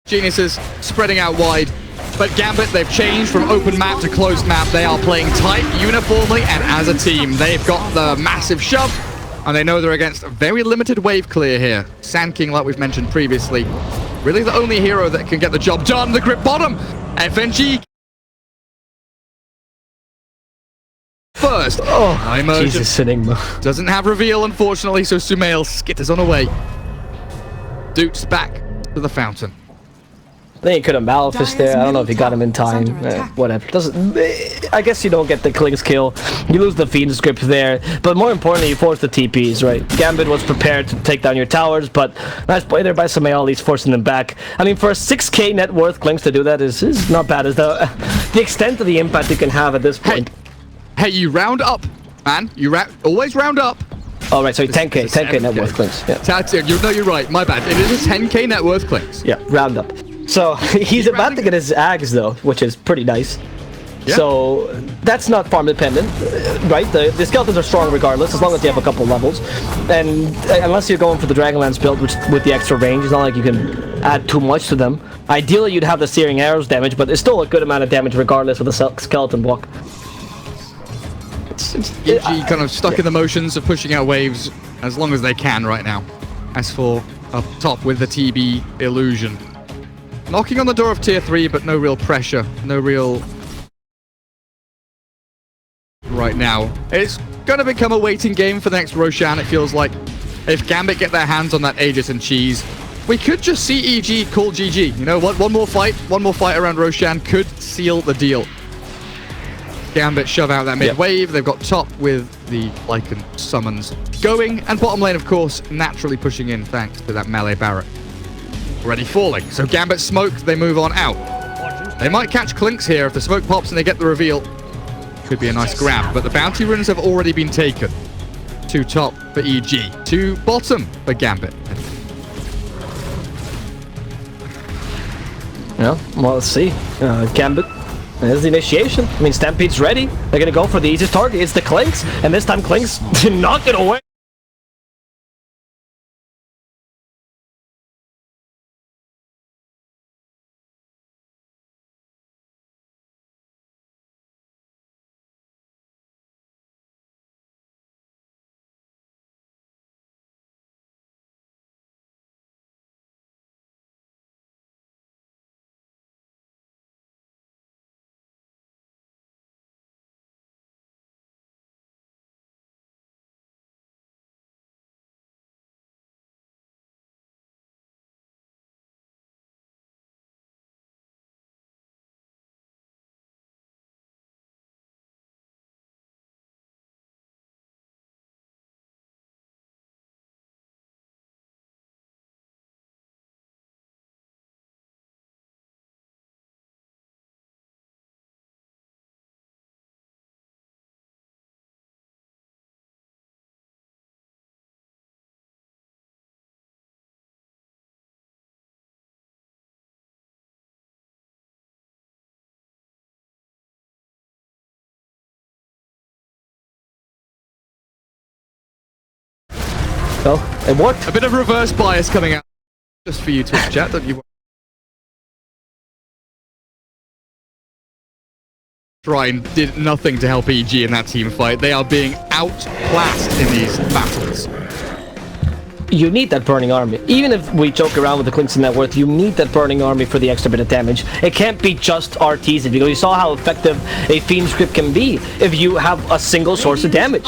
Geniuses spreading out wide. But Gambit, they've changed from open map to closed map. They are playing tight, uniformly, and as a team. They've got the massive shove, and they know they're against a very limited wave clear here. Sand King, like we've mentioned previously, really the only hero that can get the job done. The grip bottom. FNG first. Oh, Jesus, Enigma. Doesn't have reveal, unfortunately, so Sumail skitters on away. Duke's back to the fountain. I think he could have Malefist there. I don't know if he got him in time. Whatever. I guess you don't get the Kling's kill. You lose the Fiend's script there. But more importantly, you force the TPs, right? Gambit was prepared to take down your towers, but nice play there by Sumail, at least forcing them back. I mean, for a 6k net worth Klings to do that is not bad. Is the extent of the impact you can have at this point. Hey, you round up, man. You always round up. Oh, right, so 10k net worth Klings. Yeah. No, you're right. My bad. It is a 10k net worth Klings. Yeah, round up. So he's about to get his Ags though, which is pretty nice. Yeah. So that's not farm dependent, right? The skeletons are strong regardless, as long as you have a couple levels. And unless you're going for the Dragonlance build, which with the extra range, it's not like you can add too much to them. Ideally, you'd have the Searing Arrows damage, but it's still a good amount of damage regardless of the skeleton block. EG kind of stuck in the motions of pushing out waves as long as they can right now. As for up top with the TB illusion. Knocking on the door of tier 3, but no real pressure. No real... right now. It's going to become a waiting game for the next Roshan, it feels like. If Gambit get their hands on that Aegis and cheese, we could just see EG call GG. You know what? One more fight around Roshan could seal the deal. Gambit shove out that mid-wave. They've got top with the Lycan summons going. And bottom lane, of course, naturally pushing in thanks to that melee Barret. Already falling. So Gambit smoked, they move on out. They might catch Klinks here if the smoke pops and they get the reveal. Could be a nice grab, but the bounty runes have already been taken. 2 top for EG, 2 bottom for Gambit. Yeah, well, let's see. Gambit. There's the initiation. I mean, Stampede's ready. They're going to go for the easiest target. It's the Klinks, and this time Klinks did not get away. Well, it worked. A bit of reverse bias coming out. Just for you, Twitch chat, don't you? Shrine did nothing to help EG in that team fight. They are being outclassed in these battles. You need that burning army. Even if we joke around with the Klinks in net worth, you need that burning army for the extra bit of damage. It can't be just RTs, because you saw how effective a Fiend script can be if you have a single source of damage.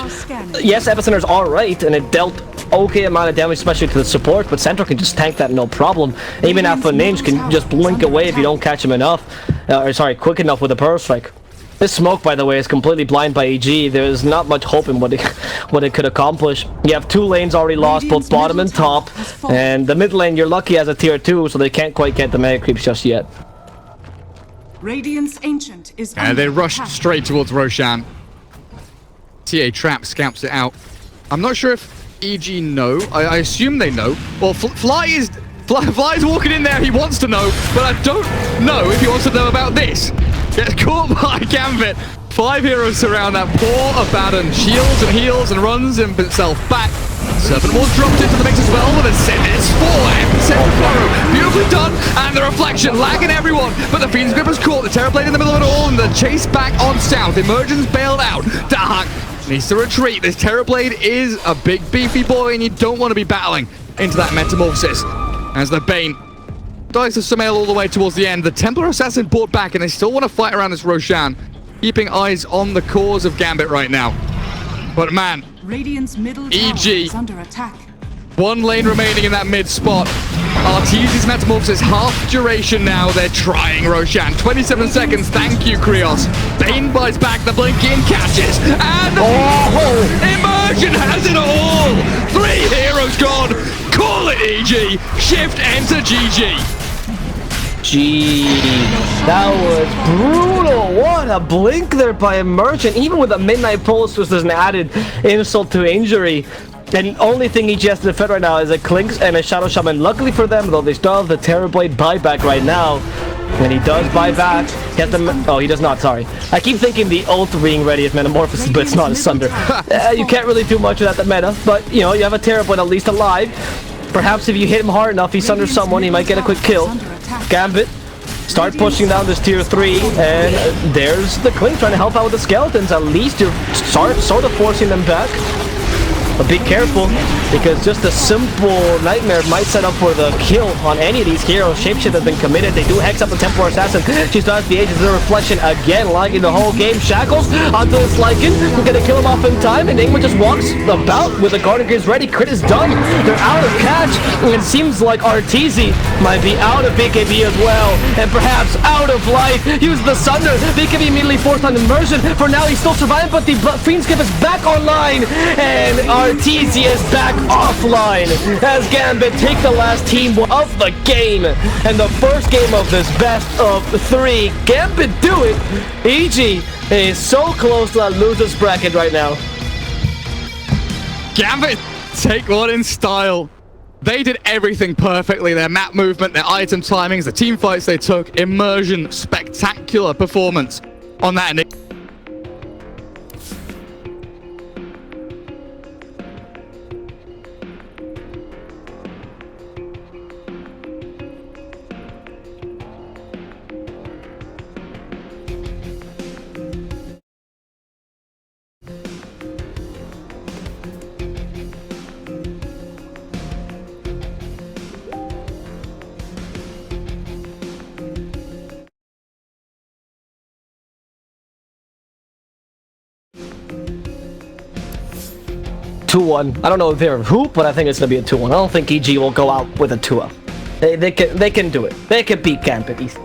Yes, Epicenter's alright, and it dealt okay amount of damage, especially to the support, but Central can just tank that no problem. Even Alpha Ninja can just blink away if you don't catch him enough. Quick enough with a Pearl Strike. This smoke, by the way, is completely blind by EG. There's not much hope in what it could accomplish. You have 2 lanes already lost, both bottom and top. And the mid lane, you're lucky as a tier 2, so they can't quite get the mega creeps just yet. Radiant's Ancient is and they rushed straight towards Roshan. TA Trap scamps it out. I'm not sure if EG know. I assume they know. Well, Fly is walking in there. He wants to know, but I don't know if he wants to know about this. Gets caught by Gambit. 5 heroes surround that poor Abaddon. Shields and heals and runs himself back. Serpent Ward dropped into the mix as well with a Sinister 4 Epicenter Burrow. Beautifully done, and the reflection lagging everyone, but the Fiend's Grip was caught. The Terrorblade in the middle of it all, and the chase back on south. Emergence bailed out. Dahak needs to retreat. This Terrorblade is a big beefy boy, and you don't want to be battling into that Metamorphosis. As the Bane dies to Sumail all the way towards the end, the Templar Assassin brought back, and they still want to fight around this Roshan, keeping eyes on the cause of Gambit right now. But man, Radiant's middle EG tower is under attack. one lane remaining in that mid spot. Arteezy's Metamorphosis half duration now. They're trying Roshan. 27 seconds. Thank you, Krios. Bane buys back. The blink in catches. And Immersion has it all. 3 heroes gone. Call it EG. Shift enter GG. Gee, that was brutal. What a blink there by Immersion. Even with a Midnight Pulse, which is an added insult to injury. And only thing EG has to defend right now is a Clinks and a Shadow Shaman. Luckily for them, though, they still have the Terrorblade buyback right now. And he does buy back. Get them. Oh, he does not, sorry. I keep thinking the ult being ready is Metamorphosis, but it's not a Sunder. You can't really do much with that meta. But, you know, you have a Terrorblade at least alive. Perhaps if you hit him hard enough, he sunders someone, he might get a quick kill. Gambit, start pushing down this tier 3, and there's the Clink trying to help out with the skeletons. At least you're sort of forcing them back. But be careful, because just a simple Nightmare might set up for the kill on any of these heroes. Shapeshift has been committed. They do hex up the Templar Assassin. She starts the Aegis of the Reflection again, lagging the whole game. Shackles onto this Lycan. We're going to kill him off in time, and Ingrid just walks about with the Guardian Gears ready. Crit is done. They're out of catch. It seems like Arteezy might be out of BKB as well, and perhaps out of life. Use the Sunder. BKB immediately forced on Immersion. For now, he's still surviving, but the Fiend's Grip is back online, and Arteezy is back offline as Gambit take the last team of the game, and the first game of this best of 3. Gambit do it. EG is so close to that losers bracket right now. Gambit take one in style. They did everything perfectly. Their map movement, their item timings, the team fights they took. Immersion, spectacular performance on that. 2-1. I don't know if they're who, but I think it's gonna be a 2-1. I don't think EG will go out with a 2-0. They can do it. They can beat Gambit easy.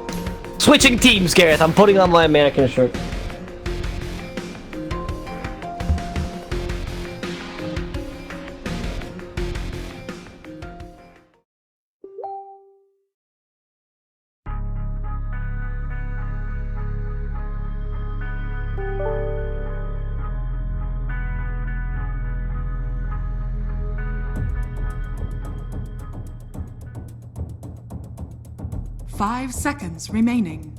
Switching teams, Gareth. I'm putting on my American shirt. Five seconds remaining.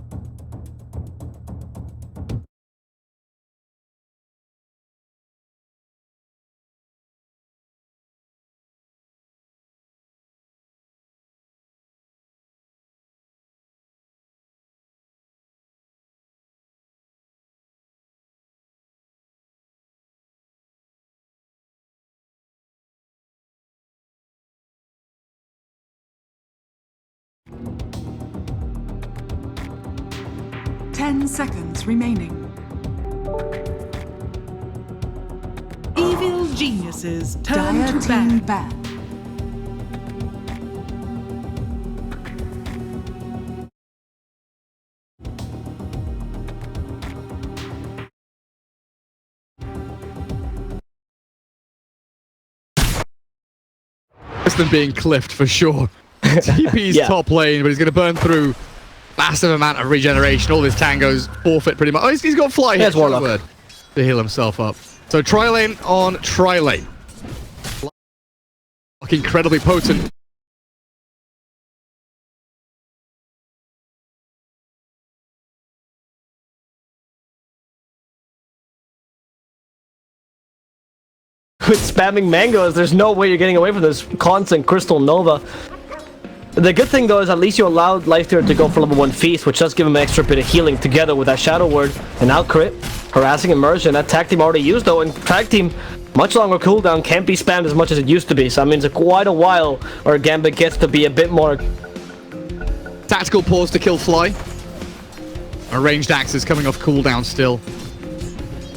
Ten seconds remaining. Evil geniuses turn Dire to team bad. ban. Worse than being cliffed for sure. TP's Yeah. top lane, but he's going to burn through massive amount of regeneration. All his tangos forfeit pretty much. Oh, he's got fly hit. There's Warlock. Word to heal himself up. So tri-lane on tri-lane. Incredibly potent. with spamming mangoes. There's no way you're getting away from this constant Crystal Nova. The good thing though is at least you allowed Lifestealer to go for level 1 Feast, which does give him an extra bit of healing together with that Shadow Word. And now crit, harassing Immersion. That tag team already used though, and tag team, much longer cooldown, can't be spammed as much as it used to be. So that means quite a while where Gambit gets to be a bit more... Tactical pause to kill Fly. A ranged axe is coming off cooldown still.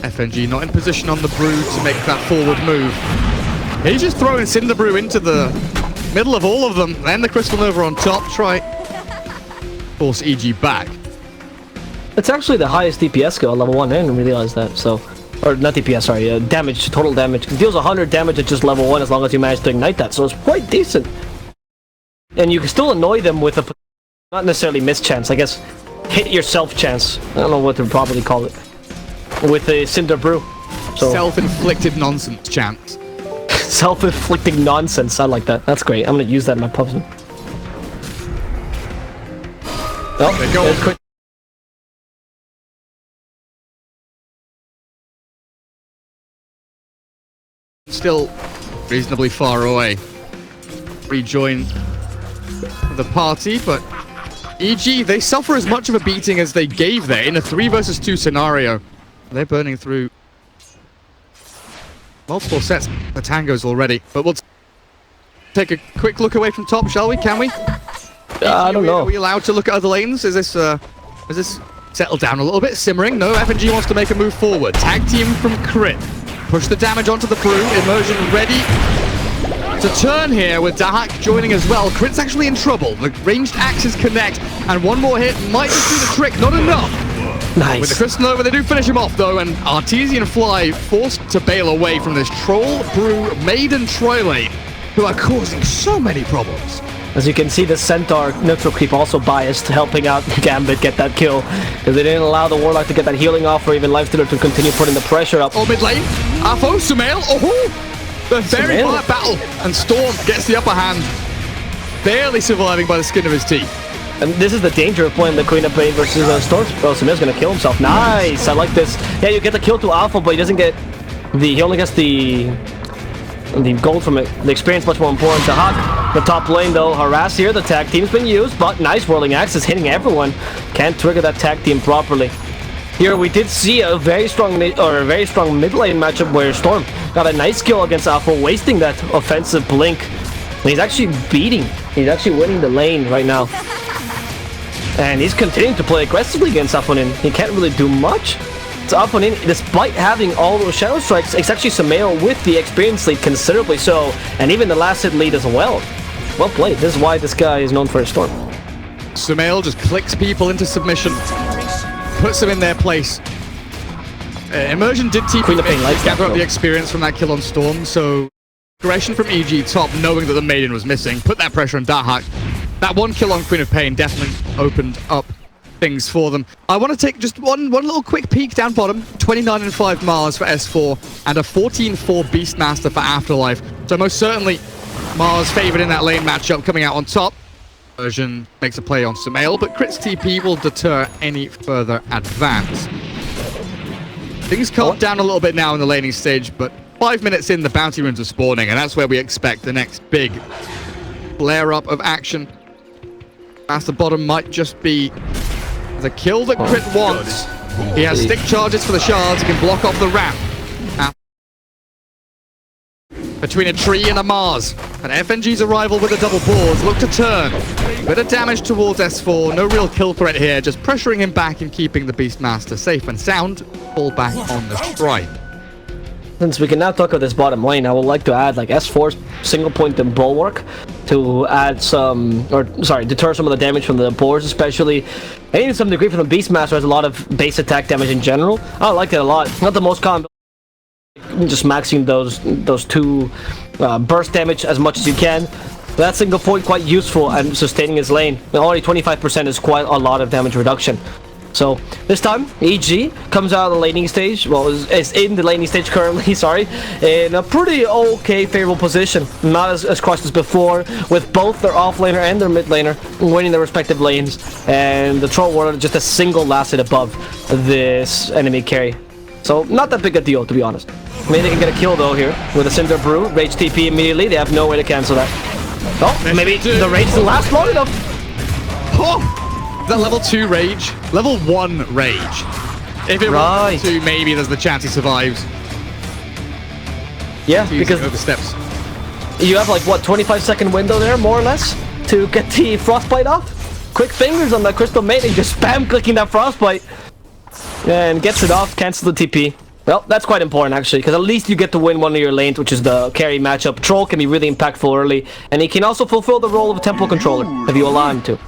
FNG not in position on the Brew to make that forward move. He's just throwing Cinder Brew into the middle of all of them. Then the Crystal Nova on top. Try force EG back. It's actually the highest DPS skill at level 1. I didn't realize that. So, or not DPS, sorry, damage, total damage. It deals 100 damage at just level 1 as long as you manage to ignite that. So it's quite decent. And you can still annoy them with a, not necessarily mischance, I guess, hit yourself chance. I don't know what to properly call it. With a Cinder Brew. So self-inflicted nonsense chance. Self-inflicting nonsense. I like that. That's great. I'm gonna use that in my pubs. Oh, there you go. Still reasonably far away. Rejoin the party, but EG, they suffer as much of a beating as they gave there in a 3 versus 2 scenario. They're burning through multiple sets of tangos already, but we'll take a quick look away from top, shall we? Can we? I don't know. Are we allowed to look at other lanes? Is this settled down a little bit? Simmering? No, FNG wants to make a move forward. Tag team from Crit. Push the damage onto the Brew. Immersion ready to turn here with Dahak joining as well. Crit's actually in trouble. The ranged axes connect, and one more hit might just do the trick. Not enough. Nice. With the Crystal Nova, they do finish him off though, and Artesian Fly forced to bail away from this Troll, Brew, Maiden Troy lane, who are causing so many problems. As you can see, the Centaur neutral creep also biased, helping out Gambit get that kill. Because they didn't allow the Warlock to get that healing off, or even Lifestealer to continue putting the pressure up. Oh, mid lane. Afo, Sumail, oh! The very hard battle, and Storm gets the upper hand, barely surviving by the skin of his teeth. And this is the danger of playing the Queen of Pain versus Storm. Oh, Sumail's gonna kill himself. Nice! I like this. Yeah, you get the kill to Alpha, but he doesn't get the... He only gets the gold from it. The experience much more important to Hawk. The top lane though, harass here. The tag team's been used, but nice whirling axe is hitting everyone. Can't trigger that tag team properly. Here we did see a very strong mid lane matchup where Storm got a nice kill against Alpha, wasting that offensive blink. And he's actually winning the lane right now. And he's continuing to play aggressively against Aponin. He can't really do much. So Aponin, despite having all those Shadow Strikes, it's actually Sumail with the experience lead considerably so, and even the last hit lead as well. Well played. This is why this guy is known for his Storm. Sumail just clicks people into submission, puts them in their place. Immersion did TP gather up the experience from that kill on Storm, so aggression from EG top, knowing that the Maiden was missing, put that pressure on Dahak. That one kill on Queen of Pain definitely opened up things for them. I want to take just one little quick peek down bottom. 29-5 Mars for S4 and a 14-4 Beastmaster for Afterlife. So most certainly Mars favored in that lane matchup coming out on top. Version makes a play on Sumail, but Crit's TP will deter any further advance. Things calm down a little bit now in the laning stage, but 5 minutes in, the bounty runes are spawning, and that's where we expect the next big flare-up of action. Master bottom might just be the kill that Crit wants. He has stick charges for the shards. He can block off the ramp. Between a tree and a Mars. And FNG's arrival with a double pause. Look to turn. Bit of damage towards S4. No real kill threat here. Just pressuring him back and keeping the Beastmaster safe and sound. Fall back on the strike. Since we can now talk about this bottom lane, I would like to add like S4's single point and bulwark to add some, deter some of the damage from the boars especially. And even some degree from the Beastmaster has a lot of base attack damage in general. I like it a lot. Not the most common, just maxing those two burst damage as much as you can. But that single point quite useful and sustaining his lane. And already 25% is quite a lot of damage reduction. So this time, EG comes out of the laning stage, well, is in the laning stage currently, sorry, in a pretty okay favorable position. Not as crushed as before, with both their offlaner and their mid laner winning their respective lanes, and the Troll Warlord just a single last hit above this enemy carry. So not that big a deal, to be honest. Maybe they can get a kill though here with a Cinder Brew. Rage TP immediately. They have no way to cancel that. Oh, maybe the rage doesn't last long enough. Oh, that level 2 rage, level 1 rage. If it was 2, maybe there's the chance he survives. Yeah, because oversteps. You have like what 25-second window there, more or less, to get the frostbite off. Quick fingers on that Crystal Maiden, just spam clicking that frostbite, and gets it off. Cancel the TP. Well, that's quite important actually, because at least you get to win one of your lanes, which is the carry matchup. Troll can be really impactful early, and he can also fulfill the role of a tempo controller if you allow him to.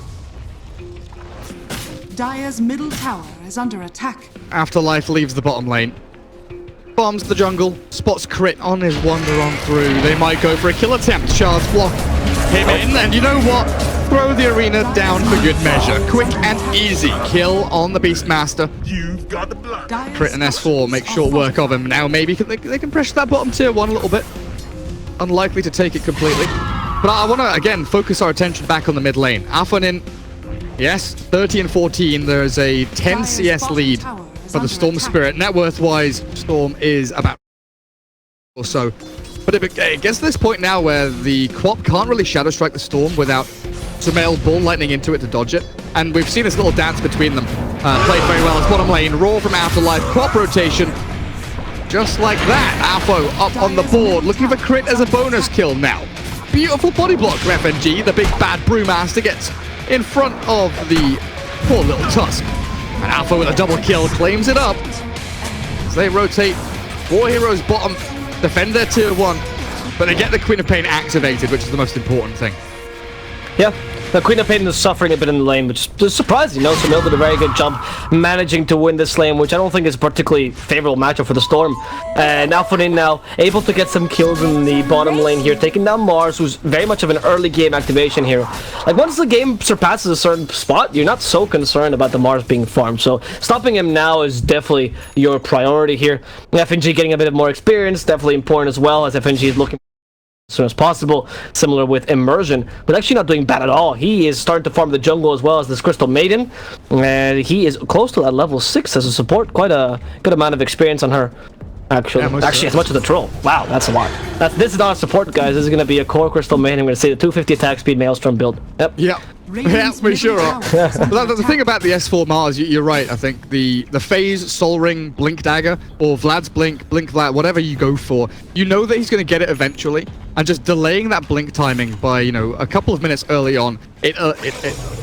Dire's middle tower is under attack. Afterlife leaves the bottom lane. Bombs the jungle, spots crit on his wander on through. They might go for a kill attempt. Shards block him in, and you know what? Throw the arena down for good measure. Quick and easy kill on the Beastmaster. You've got the blood. Crit and S4 make short work of him. Now maybe they can pressure that bottom tier 1 a little bit. Unlikely to take it completely. But I want to, again, focus our attention back on the mid lane. Afonin, yes, 30 and 14. There's a 10 CS lead for the Storm Spirit. Net worth-wise, Storm is about or so. But it gets to this point now where the Quap can't really Shadow Strike the Storm without Sumail Bull Lightning into it to dodge it. And we've seen this little dance between them. Played very well. It's bottom lane. Raw from Afterlife. Quap rotation. Just like that. Afo up on the board. Looking for crit as a bonus kill now. Beautiful body block for FNG. The big bad Brewmaster gets in front of the poor little Tusk. And Alpha with a double kill claims it up. As they rotate, War Heroes bottom, defend their tier 1, but they get the Queen of Pain activated, which is the most important thing. Yeah, the Queen of Pain is suffering a bit in the lane, which is surprising. You know, Sumail did a very good job managing to win this lane, which I don't think is a particularly favorable matchup for the Storm. And Alphanin now able to get some kills in the bottom lane here, taking down Mars, who's very much of an early game activation here. Like, once the game surpasses a certain spot, you're not so concerned about the Mars being farmed. So stopping him now is definitely your priority here. FNG getting a bit of more experience, definitely important as well, as FNG is looking as soon as possible, similar with Immersion, but actually not doing bad at all. He is starting to farm the jungle as well as this Crystal Maiden, and he is close to that level 6 as a support. Quite a good amount of experience on her, actually. Yeah, actually, as much as the troll. Wow, that's a lot. This is not a support, guys. This is going to be a core Crystal Maiden. I'm going to say the 250 attack speed Maelstrom build. Yep. Yeah. Yeah, we sure are. The thing about the S4 Mars, you're right, I think. The phase, Soul Ring, Blink Dagger, or Vlad's Blink, Blink Vlad, whatever you go for, you know that he's going to get it eventually, and just delaying that blink timing by, you know, a couple of minutes early on, it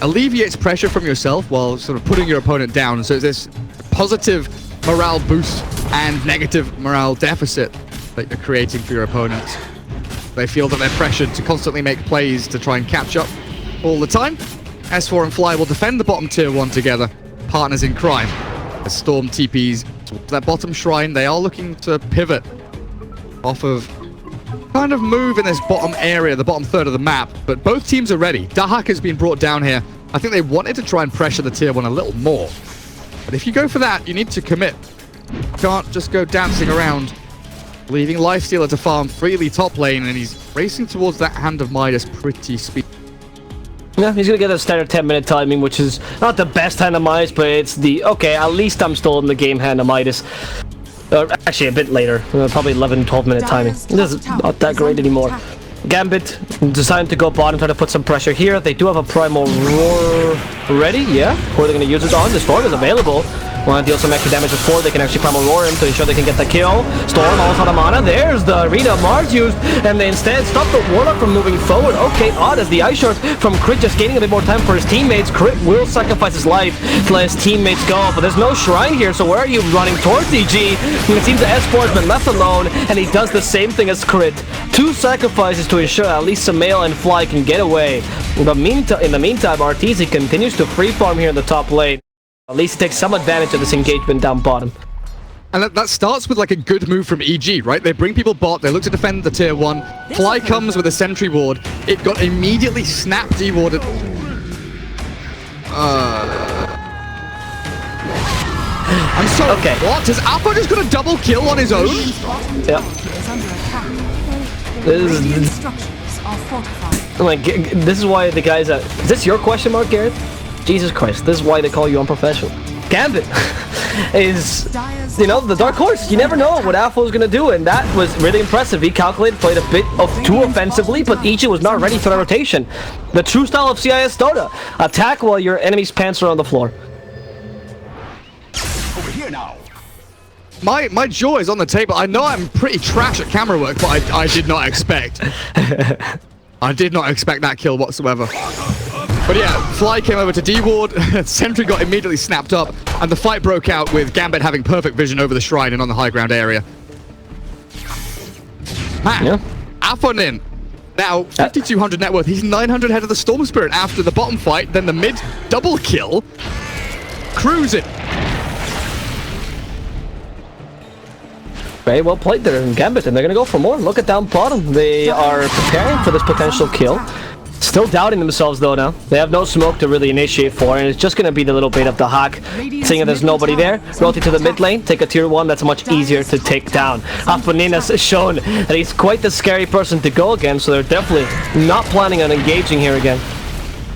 alleviates pressure from yourself while sort of putting your opponent down. So it's this positive morale boost and negative morale deficit that you're creating for your opponents. They feel that they're pressured to constantly make plays to try and catch up all the time. S4 and Fly will defend the bottom tier 1 together, partners in crime. As Storm TPs towards that bottom shrine, they are looking to pivot off of kind of move in this bottom area, the bottom third of the map, but both teams are ready. Dahak has been brought down here. I think they wanted to try and pressure the tier 1 a little more. But if you go for that, you need to commit. You can't just go dancing around, leaving Lifestealer to farm freely top lane, and he's racing towards that Hand of Midas pretty speedy. Yeah, he's going to get a standard 10-minute timing, which is not the best Hand of Midas, but it's the, okay, at least I'm still in the game Hand of Midas. Actually, a bit later, probably 11-12-minute timing. This is not that great anymore. Gambit deciding to go bottom, try to put some pressure here. They do have a Primal Roar ready, yeah. Who are they going to use it on? The Storm is available. Want to deal some extra damage before they can actually Primal Roar him to ensure they can get the kill. Storm almost out of mana. There's the arena Mars used, and they instead stop the Warlock from moving forward. Okay, odd as the Ice Shard from Crit just gaining a bit more time for his teammates. Crit will sacrifice his life to let his teammates go, but there's no shrine here, so where are you running towards, EG? It seems the S4 has been left alone, and he does the same thing as Crit. 2 sacrifices to ensure at least Sumail and Fly can get away. But in the meantime, Arteezy continues to free farm here in the top lane. At least he takes some advantage of this engagement down bottom. And that starts with like a good move from EG, right? They bring people bot, they look to defend the tier 1. Fly comes with a sentry ward. It got immediately snap dewarded. I'm sorry, okay. What? Has Alpha just got a double kill on his own? Yeah. This is why the guys at... Is this your question mark, Garrett? Jesus Christ, this is why they call you unprofessional. Gambit is, you know, the dark horse. You never know what Alpha is going to do, and that was really impressive. He calculated, played a bit of too offensively, but EG was not ready for the rotation. The true style of CIS Dota. Attack while your enemy's pants are on the floor. Over here now. My jaw is on the table. I know I'm pretty trash at camera work, but I did not expect. I did not expect that kill whatsoever. But yeah, Fly came over to D-Ward, Sentry got immediately snapped up, and the fight broke out with Gambit having perfect vision over the shrine and on the high ground area. Man, Yeah. Afonin, now 5,200 net worth. He's 900 head of the Storm Spirit after the bottom fight, then the mid double kill. Cruising. Very well played there in Gambit, and they're going to go for more. Look at down bottom. They are preparing for this potential kill. Still doubting themselves though now. They have no smoke to really initiate for, and it's just going to be the little bait of the hack. Seeing that there's nobody there, rotate to the mid lane, take a tier 1 that's much easier to take down. Afonin has shown that he's quite the scary person to go against, so they're definitely not planning on engaging here again.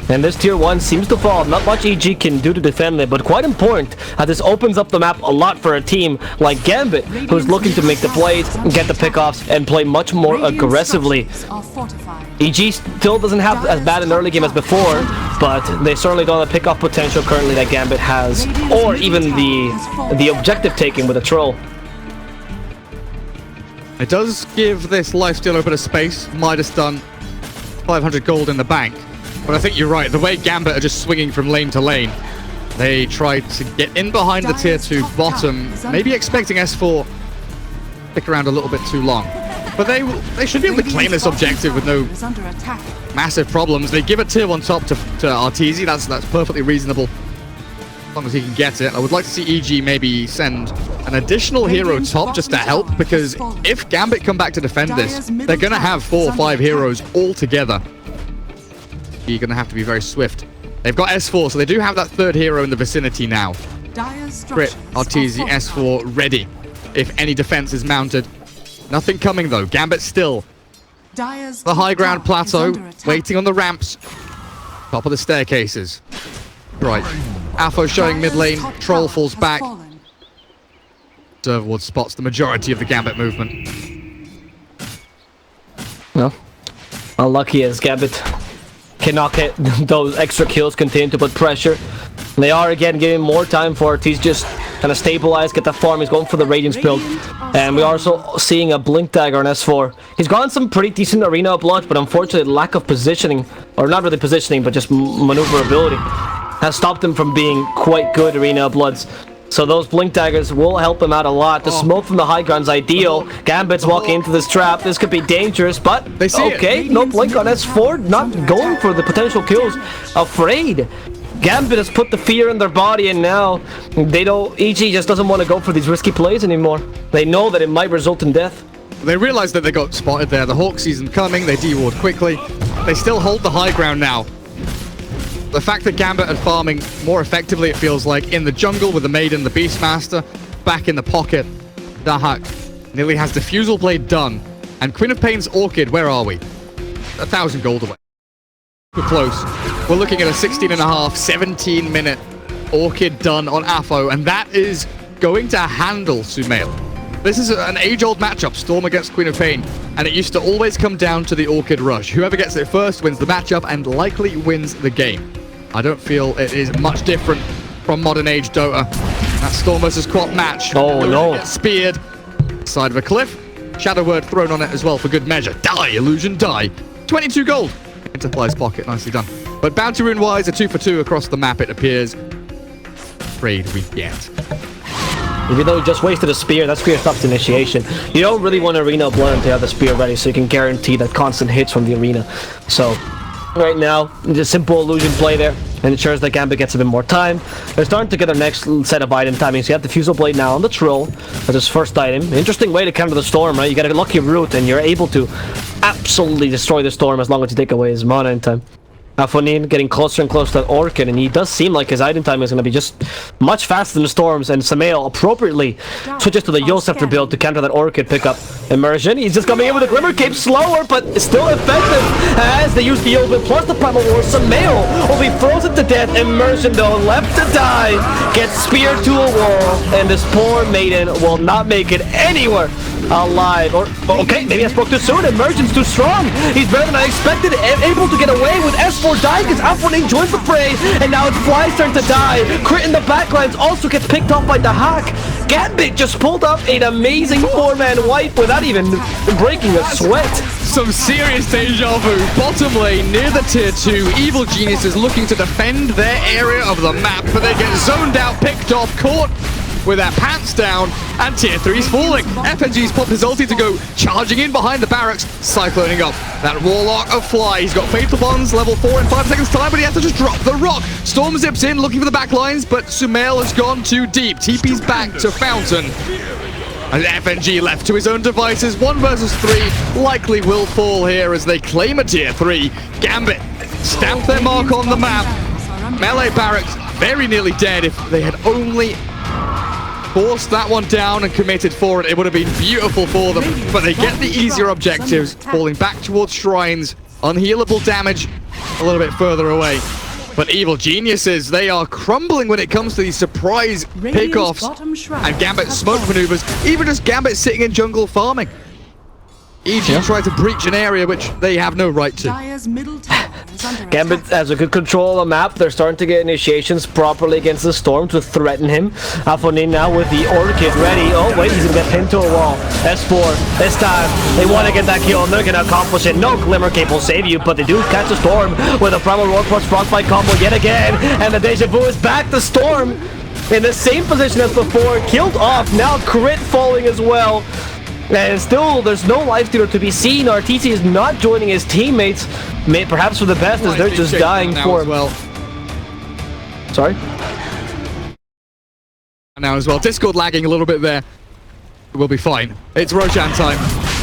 And this tier 1 seems to fall. Not much EG can do to defend it, but quite important as this opens up the map a lot for a team like Gambit, who's looking to make the plays, get the pickoffs, and play much more aggressively. EG still doesn't have as bad an early game as before, but they certainly don't have the pickoff potential currently that Gambit has, or even the objective taking with a troll. It does give this lifesteal a bit of space. Midas done 500 gold in the bank. But I think you're right. The way Gambit are just swinging from lane to lane, they tried to get in behind the tier 2 bottom, maybe expecting S4 stick around a little bit too long. But they should be able to claim this objective with no massive problems. They give a tier 1 top to Arteezy. That's perfectly reasonable as long as he can get it. I would like to see EG maybe send an additional hero top just to help, because if Gambit come back to defend this, they're going to have 4 or 5 heroes all together. You're going to have to be very swift. They've got S4, so they do have that 3rd hero in the vicinity now. Crit, Arteezy, S4 ready if any defense is mounted. Nothing coming though. Gambit still. The high ground plateau, waiting on the ramps. Top of the staircases. Right. Afo showing mid lane. Troll falls back. Serverward spots the majority of the Gambit movement. Well, unlucky as Gambit cannot get those extra kills, continue to put pressure. They are again giving more time for Ortiz just kind of stabilize, get the farm. He's going for the Radiance build. And we're also seeing a Blink Dagger on S4. He's gotten some pretty decent arena blood, but unfortunately lack of positioning, or not really positioning, but just maneuverability, has stopped him from being quite good arena bloods. So those Blink Daggers will help him out a lot. The smoke from the high ground's ideal. Gambit's walking into this trap. This could be dangerous, but they see okay, no Blink on S4. Not going for the potential kills. Afraid. Gambit has put the fear in their body, and now they don't. EG just doesn't want to go for these risky plays anymore. They know that it might result in death. They realize that they got spotted there. The Hawk season coming. They de-ward quickly. They still hold the high ground now. The fact that Gambit are farming more effectively, it feels like, in the jungle with the Maiden, the Beastmaster, back in the pocket. Dahak nearly has Diffusal Blade done. And Queen of Pain's Orchid, where are we? 1,000 gold away. We're close. We're looking at a 16.5, 17-minute Orchid done on Afo, and that is going to handle Sumail. This is an age-old matchup, Storm against Queen of Pain, and it used to always come down to the Orchid rush. Whoever gets it first wins the matchup and likely wins the game. I don't feel it is much different from modern age Dota. That Storm versus Quap match. Oh no. Gets speared. Side of a cliff. Shadow Word thrown on it as well for good measure. Die, Illusion, die. 22 gold. Into Fly's pocket, nicely done. But bounty rune wise, a 2 for 2 across the map, it appears. Afraid we get. Even though he just wasted a spear, that spear stops initiation. You don't really want arena blood until you have the spear ready, so you can guarantee that constant hits from the arena. So, right now, just simple illusion play there, and ensures that Gambit gets a bit more time. They're starting to get their next set of item timing, so you have the Fusel Blade now on the Troll as his first item. Interesting way to counter the Storm, right? You get a lucky root, and you're able to absolutely destroy the Storm as long as you take away his mana in time. Afonin getting closer and closer to that Orchid, and he does seem like his item time is going to be just much faster than the Storms, and Samael appropriately switches to the Yosefter build to counter that Orchid pickup. Immersion, he's just coming in with a Glimmer Cape slower, but still effective as they use the Yoga plus the Primal War. Samael will be frozen to death. Immersion, though, left to die, gets speared to a wall, and this poor maiden will not make it anywhere alive. Or, okay, maybe I spoke too soon. Immersion's too strong. He's better than I expected, able to get away with S4 dying because Afonin joins the fray, and now it's Fly's turn to die. Crit in the backlines also gets picked off by the Hack. Gambit just pulled up an amazing 4-man wipe without even breaking a sweat. Some serious deja vu. Bottom lane near the tier 2. Evil Genius is looking to defend their area of the map, but they get zoned out, picked off, caught with their pants down, and tier 3's falling. FNG's popped his ulti to go charging in behind the barracks, cycloning up that Warlock of Fly. He's got Fatal Bonds, level 4 in 5 seconds time, but he has to just drop the rock. Storm zips in, looking for the back lines, but Sumail has gone too deep. TP's back to Fountain. And FNG left to his own devices. 1 versus 3 likely will fall here as they claim a tier 3. Gambit stamp their mark on the map. Melee Barracks very nearly dead. If they had only forced that one down and committed for it, it would have been beautiful for them. But they get the easier objectives, falling back towards shrines. Unhealable damage a little bit further away. But Evil Geniuses, they are crumbling when it comes to these surprise pickoffs and Gambit smoke maneuvers. Even just Gambit sitting in jungle farming. EG try to breach an area which they have no right to. Gambit has a good control on the map. They're starting to get initiations properly against the Storm to threaten him. Afonin now with the Orchid ready. Oh wait, he's gonna get pinned to a wall. S4, this time they want to get that kill and they're gonna accomplish it. No Glimmer Cape will save you, but they do catch the Storm with a Primal Roar plus Frostbite combo yet again. And the Deja Vu is back. The Storm in the same position as before, killed off. Now crit falling as well. And still, there's no life stealer to be seen. RTC is not joining his teammates. Perhaps for the best, as they're just dying for him. Well. Sorry? Now as well. Discord lagging a little bit there. We'll be fine. It's Roshan time.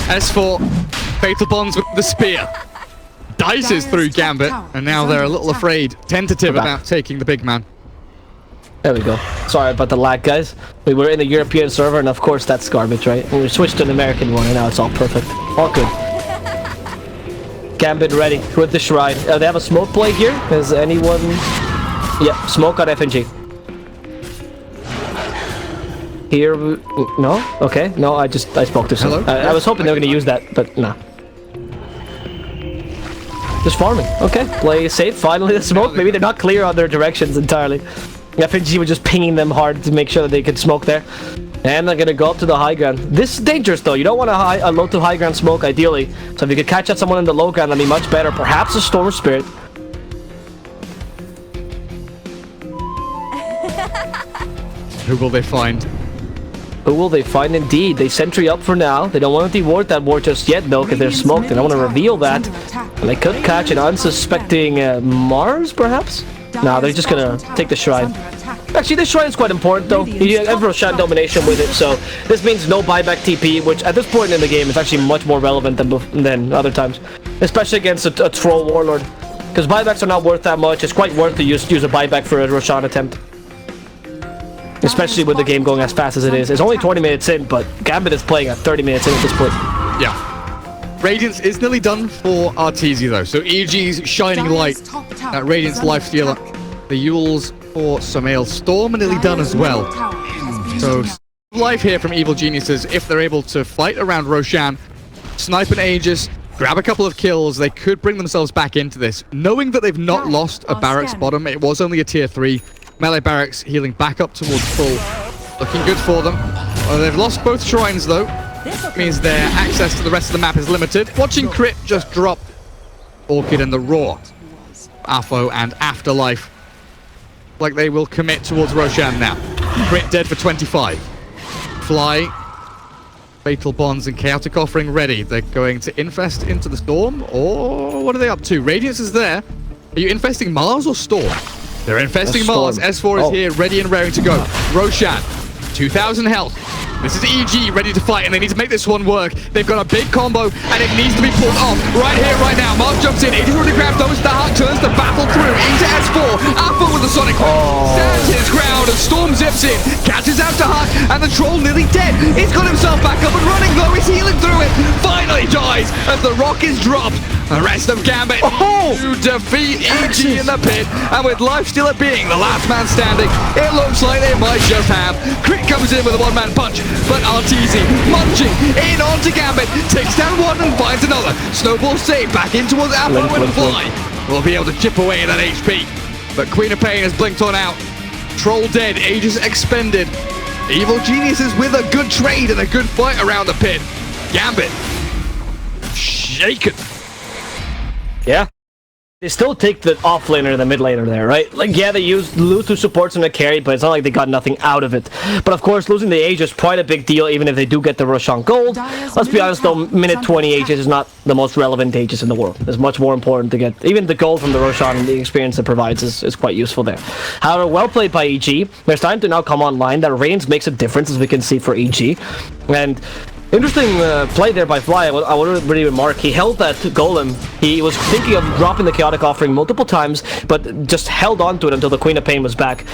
S4, Fatal Bonds with the spear. Dices through Gambit, and now they're a little afraid, tentative about taking the big man. There we go. Sorry about the lag, guys. We were in a European server, and of course that's garbage, right? And we switched to an American one, and now it's all perfect. All good. Gambit ready with the shrine. They have a smoke play here. Has anyone... Yeah, smoke on FNG. Here... No? Okay. No, I spoke to someone. I was hoping they were going to use that, but nah. Just farming. Okay. Play safe. Finally the smoke. Maybe they're not clear on their directions entirely. FNG was just pinging them hard to make sure that they could smoke there. And they're going to go up to the high ground. This is dangerous, though. You don't want a low to high ground smoke, ideally. So if you could catch out someone in the low ground, that'd be much better. Perhaps a Storm Spirit. Who will they find? Who will they find indeed? They sentry up for now. They don't want to deward that ward just yet, though, because they're smoked. They don't want to reveal that. And they could catch an unsuspecting Mars, perhaps? No, they're just gonna take the shrine. Actually, this shrine is quite important, though. You have Roshan domination with it, so this means no buyback TP, which at this point in the game is actually much more relevant than other times, especially against a troll warlord. Because buybacks are not worth that much. It's quite worth to use a buyback for a Roshan attempt, especially with the game going as fast as it is. It's only 20 minutes in, but Gambit is playing at 30 minutes in at this point. Yeah. Radiance is nearly done for Arteezy though, so EG's Shining Light, that Radiance lifestealer. The Yules for Samael Storm are nearly done as well. So life here from Evil Geniuses. If they're able to fight around Roshan, snipe an Aegis, grab a couple of kills, they could bring themselves back into this. Knowing that they've not lost a Barracks bottom, it was only a tier 3. Melee Barracks healing back up towards full. Looking good for them. They've lost both shrines though. Means their access to the rest of the map is limited. Watching Crit just drop Orchid and the Roar. Afo and Afterlife. Like they will commit towards Roshan now. Crit dead for 25. Fly. Fatal Bonds and Chaotic Offering ready. They're going to infest into the Storm, or what are they up to? Radiance is there. Are you infesting Mars or Storm? They're infesting Mars. S4 is here, ready and raring to go. Roshan 2,000 health. This is EG ready to fight, and they need to make this one work. They've got a big combo, and it needs to be pulled off right here, right now. Mark jumps in. He's already grabbed those. The Hawk turns the battle through into S4. Alpha with the Sonic stands his ground, and Storm zips in, catches out to Hawk, and the Troll nearly dead. He's got himself back up and running, though. He's healing through it. Finally dies as the rock is dropped. The rest of Gambit to defeat EG in the pit, and with Lifestealer being the last man standing, it looks like they might just have. Crit comes in with a one-man punch, but RTZ munching in onto Gambit, takes down one and finds another. Snowball save back in towards Alpha when Fly will be able to chip away at that HP. But Queen of Pain has blinked on out. Troll dead, Aegis expended. Evil Geniuses with a good trade and a good fight around the pit. Gambit shaken. Yeah. They still take the off laner and the mid laner there, right? Like, yeah, they lose two supports and a carry, but it's not like they got nothing out of it. But of course, losing the Aegis is quite a big deal, even if they do get the Roshan gold. Let's be honest though, minute 20 Aegis is not the most relevant Aegis in the world. It's much more important to get, even the gold from the Roshan and the experience it provides is quite useful there. However, well played by EG. There's time to now come online. That range makes a difference, as we can see for EG. And interesting play there by Fly. I would really remark, he held that golem. He was thinking of dropping the chaotic offering multiple times, but just held on to it until the Queen of Pain was back.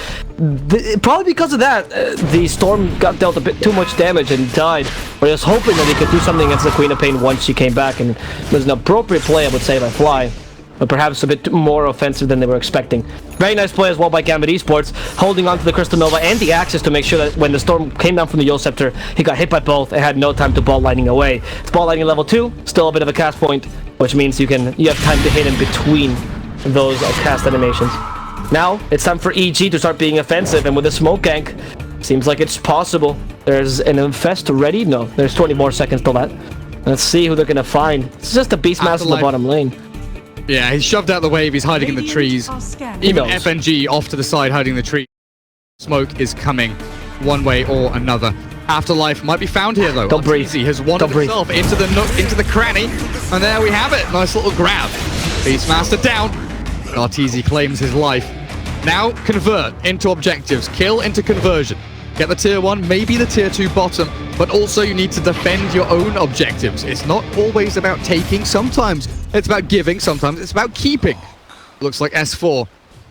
Probably because of that, the Storm got dealt a bit too much damage and died. But he was hoping that he could do something against the Queen of Pain once she came back, and it was an appropriate play, I would say, by Fly. But perhaps a bit more offensive than they were expecting. Very nice play as well by Gambit Esports, holding on to the Crystal Nova and the Axis to make sure that when the Storm came down from the Yule Scepter, he got hit by both and had no time to ball lightning away. It's ball lightning level 2, still a bit of a cast point, which means you have time to hit in between those cast animations. Now, it's time for EG to start being offensive, and with the smoke gank, seems like it's possible. There's an infest ready? No, there's 20 more seconds till that. Let's see who they're gonna find. It's just a Beastmaster in the bottom lane. Yeah, he's shoved out the wave, he's hiding in the trees. Even FNG off to the side, hiding in the tree. Smoke is coming one way or another. Afterlife might be found here, though. Don't breathe. He has wandered himself into the nook, into the cranny, and there we have it. Nice little grab. Beastmaster down. Arteezy claims his life. Now convert into objectives. Kill into conversion. Get the tier 1, maybe the tier 2 bottom, but also you need to defend your own objectives. It's not always about taking, sometimes it's about giving, sometimes it's about keeping. Looks like S4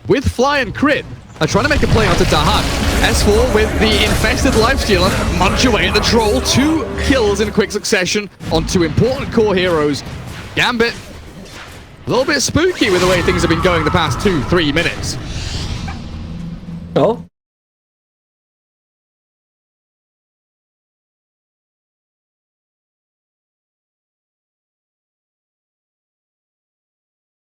with Fly and Crit are trying to make a play onto Dahan. S4 with the infested Lifestealer, munch away at the Troll. 2 kills in quick succession on 2 important core heroes. Gambit, a little bit spooky with the way things have been going the past 2-3 minutes. Oh?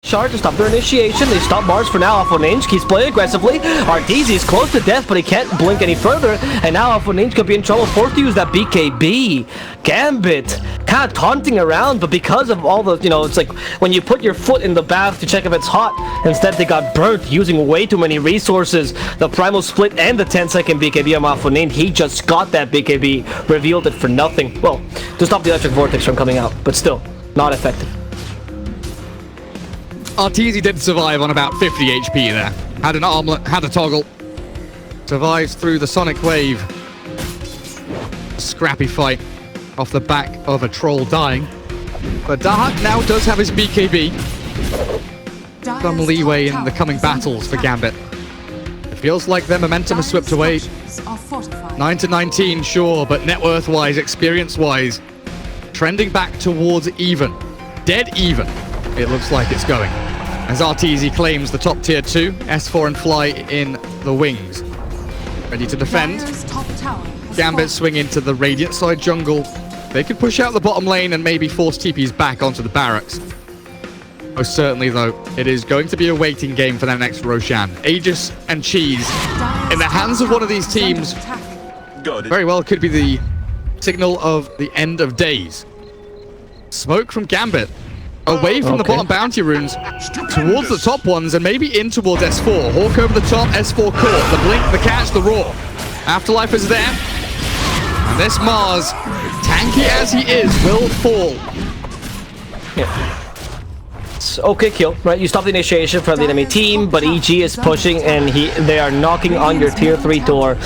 Shard to stop their initiation. They stop Mars for now. Alpha keeps playing aggressively. Arteezy is close to death, but he can't blink any further. And now Alpha could be in trouble, forced to use that BKB. Gambit kind of taunting around, but because of all the, it's like when you put your foot in the bath to check if it's hot. Instead, they got burnt using way too many resources. The Primal Split and the 10-second BKB on Alpha. He just got that BKB, revealed it for nothing. Well, to stop the Electric Vortex from coming out, but still, not effective. Arteezy did survive on about 50 HP there. Had an armlet, had a toggle. Survives through the Sonic Wave. Scrappy fight off the back of a Troll dying. But Dahak now does have his BKB. Some leeway in the coming battles for Gambit. It feels like their momentum has swept away. 9-19, sure, but net worth-wise, experience-wise, trending back towards even. Dead even. It looks like it's going. As Arteezy claims the top tier 2, S4 and Fly in the wings. Ready to defend. Gambit swing into the Radiant side jungle. They could push out the bottom lane and maybe force TPs back onto the barracks. Most certainly, though, it is going to be a waiting game for their next Roshan. Aegis and Cheese in the hands of one of these teams very well could be the signal of the end of days. Smoke from Gambit. Away from the bottom bounty runes, towards the top ones, and maybe in towards S4. Hawk over the top, S4 caught. The blink, the catch, the roar. Afterlife is there. And this Mars, tanky as he is, will fall. Yeah. Okay, kill, right? You stop the initiation from the enemy team, but EG is pushing and they are knocking on your tier 3 door.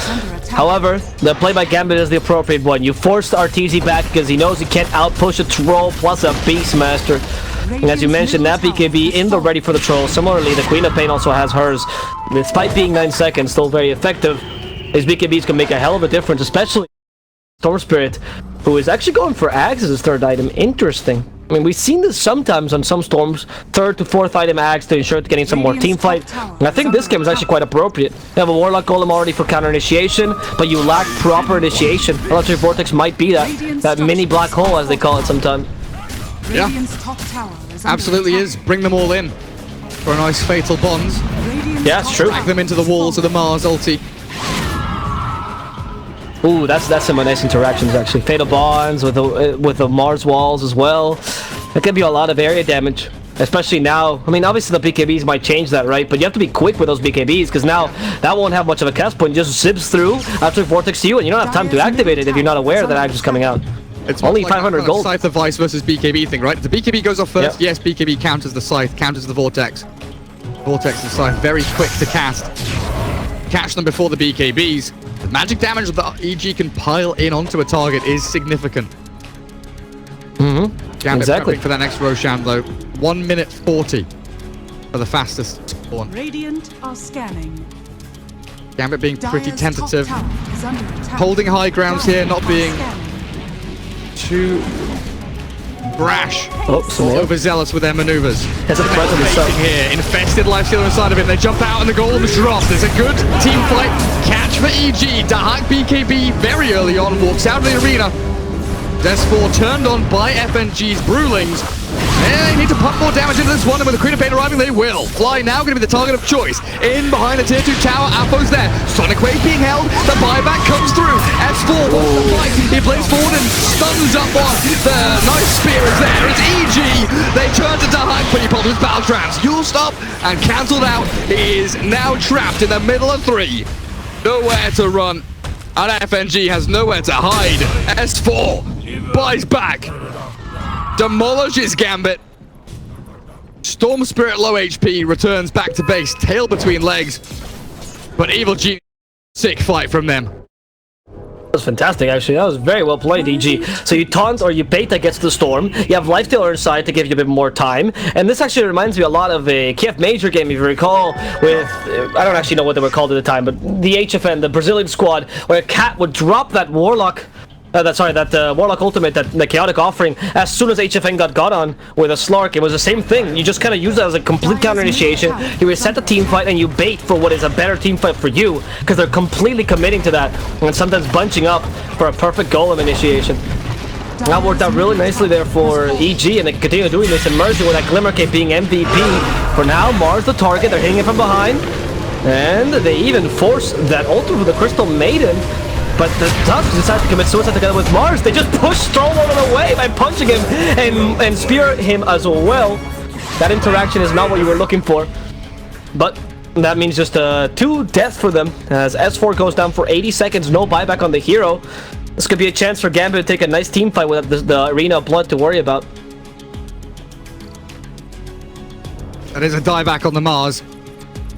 However, the play by Gambit is the appropriate one. You force the Arteezy back because he knows he can't outpush a troll plus a Beastmaster. And as you mentioned, that BKB in the ready for the troll. Similarly, the Queen of Pain also has hers. Despite being 9 seconds, still very effective. His BKBs can make a hell of a difference, especially Storm Spirit, who is actually going for Ags as his third item. Interesting. I mean, we've seen this sometimes on some Storms, 3rd to 4th item Ags to ensure getting some more team fight. And I think this game is actually quite appropriate. You have a Warlock Golem already for counter initiation, but you lack proper initiation. Electric Vortex might be that mini black hole, as they call it sometimes. Yeah, absolutely is. Bring them all in for a nice fatal bonds. Yeah, it's true. Drag them into the walls of the Mars ulti. Ooh, that's some nice interactions actually. Fatal bonds with the Mars walls as well. That could be a lot of area damage, especially now. I mean, obviously the BKBs might change that, right? But you have to be quick with those BKBs because now that won't have much of a cast point. It just zips through after Vortex to you, and you don't have time to activate it if you're not aware that Axe is coming out. It's only like 500 gold. Scythe the Vice versus BKB thing, right? The BKB goes off first. Yep. Yes, BKB counters the Scythe, counters the Vortex. Vortex and Scythe very quick to cast. Catch them before the BKBs. The magic damage that EG can pile in onto a target is significant. Gambit exactly. Prepping for that next Roshan though. 1 minute 40 for the fastest spawn. Radiant are scanning. Gambit being pretty Dire's tentative. top tower is under attack. Holding high grounds here, not being too brash or overzealous with their maneuvers. There's a threat on the side here. Infested Lifestealer inside of him. They jump out and the golem's dropped. There's a good team fight. Catch for EG. Dahak BKB very early on walks out of the arena. S4 turned on by FNG's Brewlings. They need to pump more damage into this one, and with the Queen of Pain arriving, they will. Fly now going to be the target of choice. In behind the tier 2 tower, Apo's there. Sonic Wave being held. The buyback comes through. S4 wants to fight. He plays forward and stuns up one. The nice spear is there. It's EG. They turn to Dahak, but he pops his battle trance. You'll stop and cancelled out. He is now trapped in the middle of 3. Nowhere to run. And FNG has nowhere to hide. S4 buys back. Demolishes Gambit. Storm Spirit low HP returns back to base, tail between legs. But Evil G, sick fight from them. That was fantastic, actually. That was very well played, EG. So you taunt or you bait that gets the Storm. You have Lifestealer inside to give you a bit more time. And this actually reminds me a lot of a KF Major game, if you recall, with... I don't actually know what they were called at the time, but the HFN, the Brazilian squad, where Cat would drop that Warlock... that Warlock ultimate, the Chaotic Offering, as soon as HFN got on with a Slark. It was the same thing. You just kind of use it as a complete counter initiation. You reset the team fight and you bait for what is a better team fight for you, because they're completely committing to that and sometimes bunching up for a perfect golem initiation. That worked out really nicely there for EG, and they can continue doing this immersion with that Glimmer Cape being MVP. For now, Mars the target. They're hitting it from behind, and they even force that ultimate for the Crystal Maiden. But the Ducks decide to commit suicide together with Mars. They just push Stroll out of the way by punching him and spear him as well. That interaction is not what you were looking for. But that means just 2 deaths for them as S4 goes down for 80 seconds. No buyback on the hero. This could be a chance for Gambit to take a nice team fight without the Arena of Blood to worry about. That is a dieback on the Mars.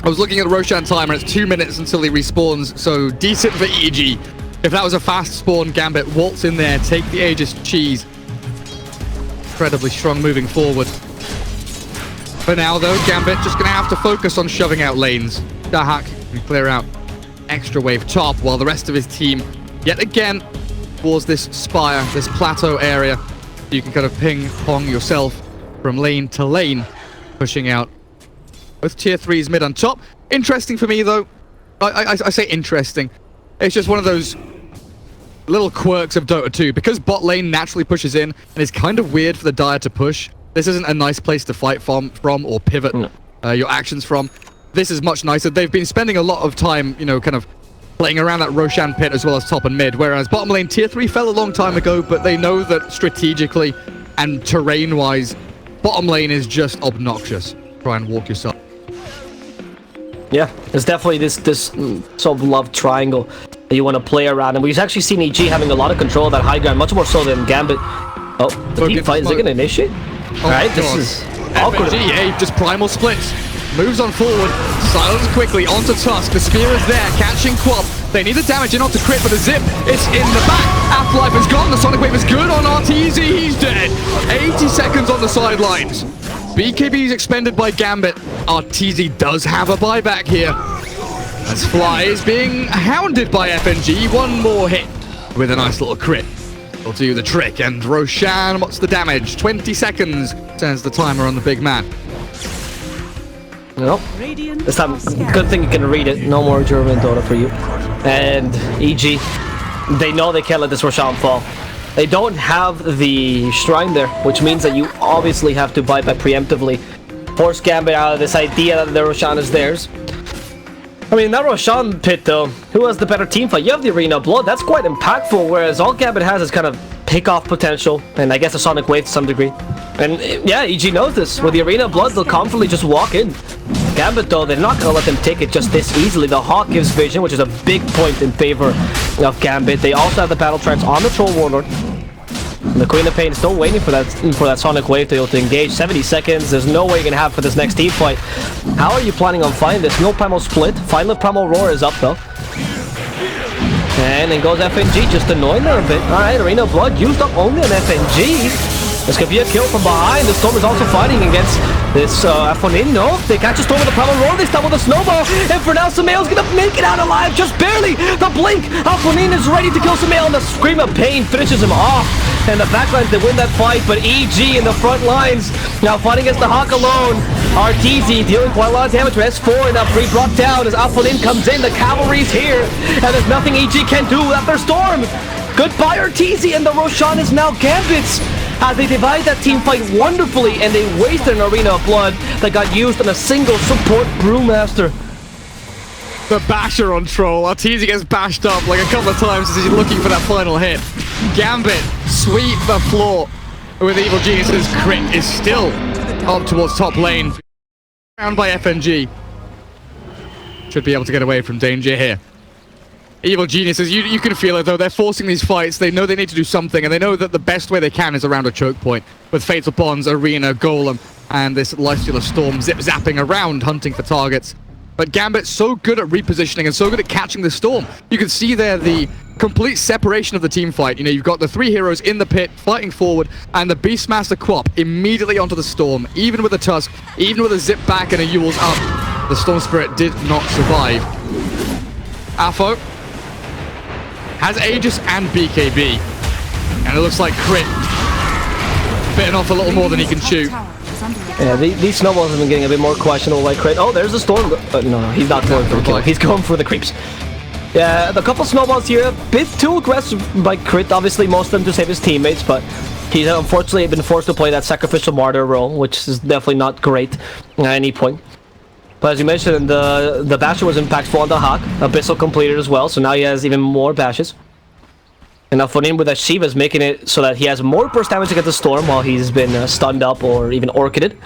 I was looking at the Roshan timer. It's 2 minutes until he respawns. So decent for EG. If that was a fast spawn, Gambit waltz in there, take the Aegis cheese. Incredibly strong moving forward. For now, though, Gambit just going to have to focus on shoving out lanes. Dahak can clear out extra wave top, while the rest of his team, yet again, towards this spire, this plateau area. You can kind of ping-pong yourself from lane to lane, pushing out both tier 3s mid on top. Interesting for me, though. I say interesting. It's just one of those little quirks of Dota 2. Because bot lane naturally pushes in, and it's kind of weird for the Dire to push. This isn't a nice place to fight from or pivot your actions from. This is much nicer. They've been spending a lot of time, you know, kind of playing around that Roshan pit as well as top and mid. Whereas bottom lane tier 3 fell a long time ago, but they know that strategically and terrain-wise, bottom lane is just obnoxious. Try and walk yourself. Yeah, it's definitely this sort of love triangle that you want to play around, and we've actually seen EG having a lot of control of that high ground, much more so than Gambit. Oh, the team fight, is it going to initiate? Alright, this is awkward. FNG, just primal splits. Moves on forward. Silence quickly onto Tusk. The spear is there, catching Quap. They need the damage in order to crit, but the zip is in the back. Afterlife is gone. The Sonic Wave is good on RTZ. He's dead. 80 seconds on the sidelines. BKB is expended by Gambit. RTZ does have a buyback here. As Fly is being hounded by FNG. One more hit with a nice little crit will do the trick. And Roshan, what's the damage? 20 seconds, turns the timer on the big man. Nope. This time, good thing you can read it. No more German Dota for you. And EG, they know they can't let this Roshan fall. They don't have the Shrine there, which means that you obviously have to buy back preemptively. Force Gambit out of this idea that the Roshan is theirs. I mean, that Roshan pit though, who has the better team fight? You have the Arena Blood, that's quite impactful, whereas all Gambit has is kind of pick-off potential, and I guess a Sonic Wave to some degree. And yeah, EG knows this. With the Arena Blood, they'll confidently just walk in. Gambit though, they're not going to let them take it just this easily. The Hawk gives vision, which is a big point in favor of Gambit. They also have the Battle Trance on the Troll Warlord. And the Queen of Pain still waiting for that Sonic Wave to be able to engage. 70 seconds, there's no way you're going to have for this next team fight. How are you planning on fighting this? No Primal Split. Final Primal Roar is up though. And then goes FNG, just annoying there a bit. Alright, Arena Blood used up only on FNG. This could be a kill from behind. The Storm is also fighting against this Afonin. No, they catch a Storm with a Primal Roar. They stop with a Snowball. And for now, Samael's gonna make it out alive, just barely. The blink. Afonin is ready to kill Samael, and the Scream of Pain finishes him off. And the backlines, they win that fight, but EG in the front lines now fighting against the Hawk alone. RTZ dealing quite a lot of damage with S4, and now free brought down as Afonin comes in. The cavalry's here, and there's nothing EG can do without their Storm. Goodbye, RTZ, and the Roshan is now Gambit's. As they divide that team fight wonderfully, and they wasted an Arena of Blood that got used on a single support Brewmaster. The basher on Troll. Arteezy gets bashed up like a couple of times as he's looking for that final hit. Gambit sweep the floor with Evil Genius's crit is still up towards top lane. Found by FNG. Should be able to get away from danger here. Evil Geniuses, you can feel it though, they're forcing these fights, they know they need to do something, and they know that the best way they can is around a choke point, with Fatal Bonds, Arena, Golem, and this Lifestealer Storm zip-zapping around, hunting for targets. But Gambit's so good at repositioning and so good at catching the Storm. You can see there the complete separation of the team fight. You know, you've got the three heroes in the pit, fighting forward, and the Beastmaster Quap immediately onto the Storm, even with a Tusk, even with a zip back and a Yule's up. The Storm Spirit did not survive. Afo has Aegis and BKB, and it looks like Crit bitten off a little more than he can chew. Yeah, these snowballs have been getting a bit more questionable by Crit. Oh, there's the Storm. No, he's not going for the kill. He's going for the creeps. Yeah, the couple snowballs here, a bit too aggressive by Crit. Obviously, most of them to save his teammates, but he's unfortunately been forced to play that sacrificial martyr role, which is definitely not great at any point. But as you mentioned, the basher was impactful on the Hawk. Abyssal completed as well, so now he has even more bashes. And now Fonin with that Shiva is making it so that he has more burst damage against the Storm while he's been stunned up or even orchided.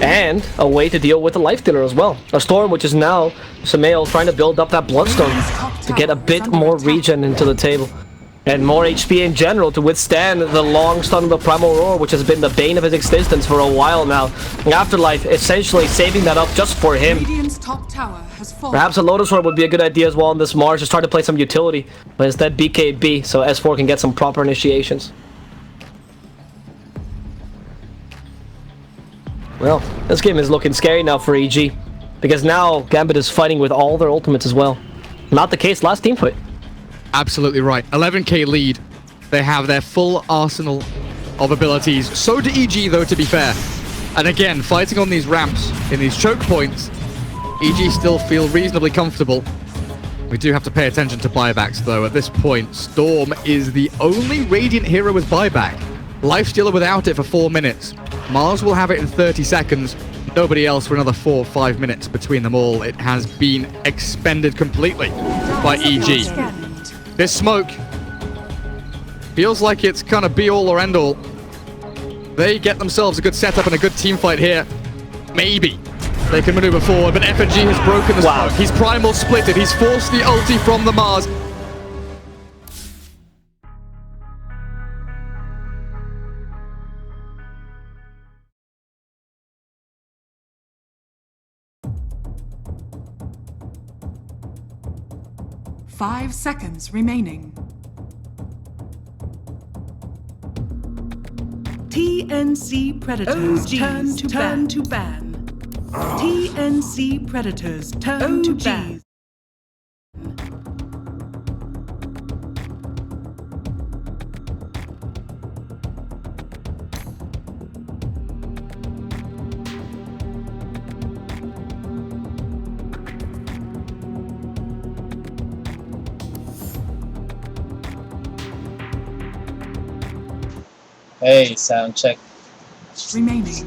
And a way to deal with the Lifestealer as well. A Storm which is now Samael trying to build up that Bloodstone to get a bit more regen into the table. And more HP in general to withstand the long stun of the Primal Roar, which has been the bane of his existence for a while now. Afterlife essentially saving that up just for him. Perhaps a Lotus Orb would be a good idea as well on this Mars, just try to play some utility. But instead BKB, so S4 can get some proper initiations. Well, this game is looking scary now for EG. Because now Gambit is fighting with all their ultimates as well. Not the case last team fight. Absolutely right. 11k lead. They have their full arsenal of abilities. So do EG, though, to be fair. And again, fighting on these ramps, in these choke points, EG still feel reasonably comfortable. We do have to pay attention to buybacks, though. At this point, Storm is the only Radiant hero with buyback. Lifestealer without it for 4 minutes. Mars will have it in 30 seconds. Nobody else for another 4 or 5 minutes between them all. It has been expended completely by EG. This smoke feels like it's kind of be-all or end-all. They get themselves a good setup and a good team fight here. Maybe they can maneuver forward, but FNG has broken the smoke. He's primal splitted. He's forced the ulti from the Mars. 5 seconds remaining. TNC Predators turn to ban. TNC Predators turn to ban. Hey, sound check. Remaining.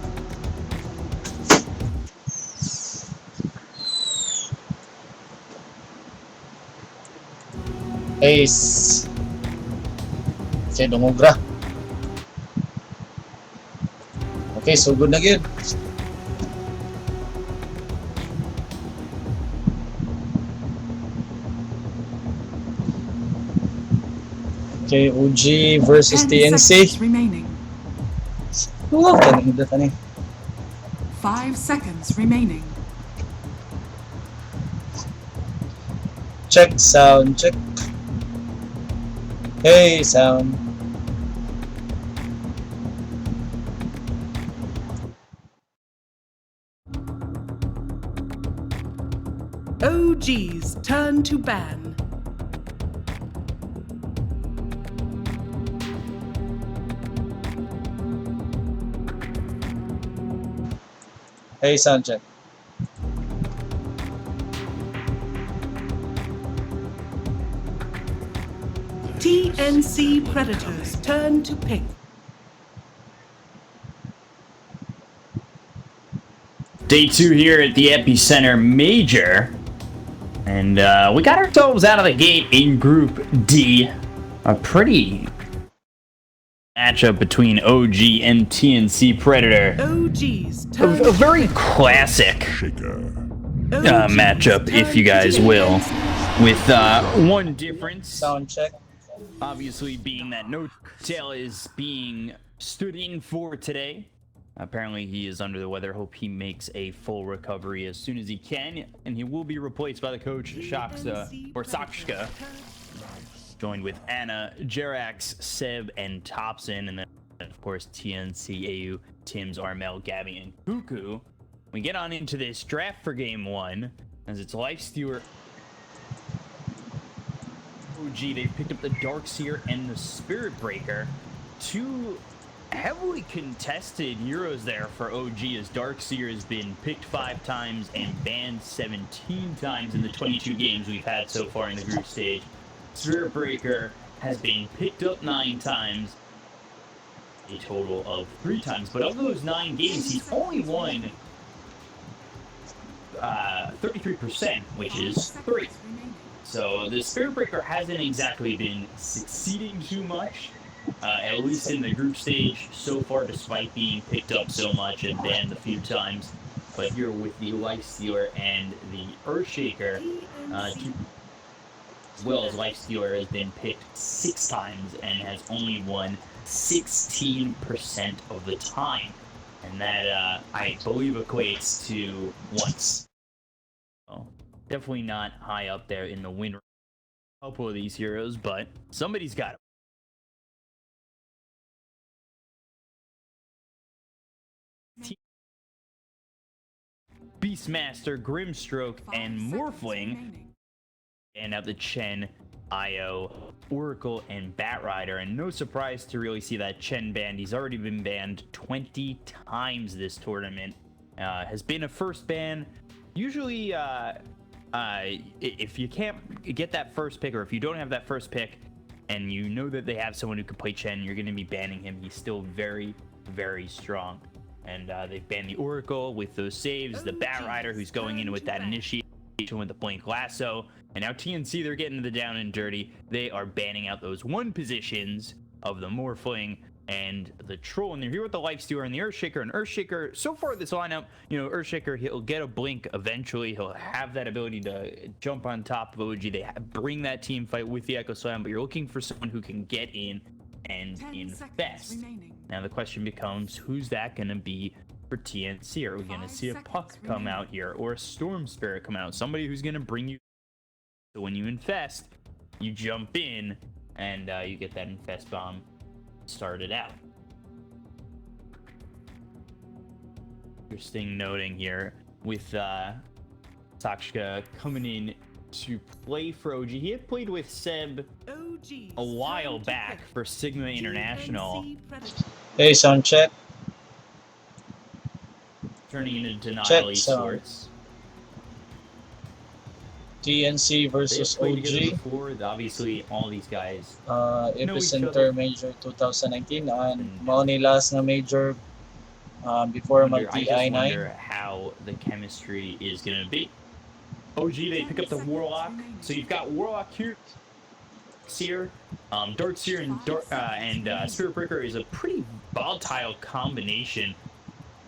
Ace. Okay, dumugra. Okay, so good na good. Okay, OG versus 10 TNC. seconds remaining. Oh, tani. 5 seconds remaining. Check, sound check. Hey, sound. OGs turn to ban. Hey, sound check. TNC Predators turn to pick. Day 2 here at the EPICENTER Major. And we got ourselves out of the gate in Group D. A pretty matchup between OG and TNC Predator. OGs turn A very classic matchup, if you guys will. With one difference, Sound check. obviously being that No Tail is being stood in for today. Apparently he is under the weather. Hope he makes a full recovery as soon as he can, and he will be replaced by the coach Sakshka, joined with Anna, Jerax, Seb, and Thompson, and then of course TNC, AU, Tim's, Armel, Gabby, and Cuckoo. We get on into this draft for game 1 as it's Lifestealer. OG, they've picked up the Darkseer and the Spirit Breaker. Two heavily contested heroes there for OG, as Darkseer has been picked 5 times and banned 17 times in the 22 games we've had so far in the group stage. Spirit Breaker has been picked up 9 times, a total of 3 times. But of those 9 games, he's only won 33%, which is 3. So the Spirit Breaker hasn't exactly been succeeding too much, at least in the group stage so far, despite being picked up so much and banned a few times. But here with the Lifestealer and the Earthshaker, as well as Lifestealer has been picked 6 times and has only won 16% of the time. And that, I believe, equates to once. So, definitely not high up there in the win rate. A couple of these heroes, but somebody's got it. Beastmaster, Grimstroke, and Morphling. And out the Chen, Io, Oracle, and Batrider. And no surprise to really see that Chen banned. He's already been banned 20 times this tournament. Has been a first ban. Usually, if you can't get that first pick, or if you don't have that first pick, and you know that they have someone who can play Chen, you're going to be banning him. He's still very, very strong. And they've banned the Oracle with those saves, the Batrider who's going in with that initiation with the Blink Lasso, and now TNC, they're getting to the down and dirty. They are banning out those 1 positions of the Morphling and the Troll, and they're here with the Lifestealer and the Earthshaker. And Earthshaker, so far this lineup, you know, Earthshaker, he'll get a blink eventually. He'll have that ability to jump on top of OG. They bring that team fight with the Echo Slam, but you're looking for someone who can get in and invest. Now the question becomes, who's that going to be for TNC? Are we going to see a Puck come out here, or a Storm Spirit come out? Somebody who's going to bring you So when you infest, you jump in and you get that infest bomb started out. Interesting noting here with Sakshka coming in to play for OG. He had played with Seb OG's a while turn to back pick. for Sigma International, TNC Predators. Hey, sound check. turning into Denial Check sound. Esports. TNC They have versus played together OG. before. Obviously, all these guys know each EPICENTER other. Major 2019 and And Mauni last na major before I just mag-TI9. wonder how the chemistry is going to be. OG, they pick up the Warlock. So you've got Warlock here. Seer, Dark Seer and Spirit Breaker is a pretty volatile combination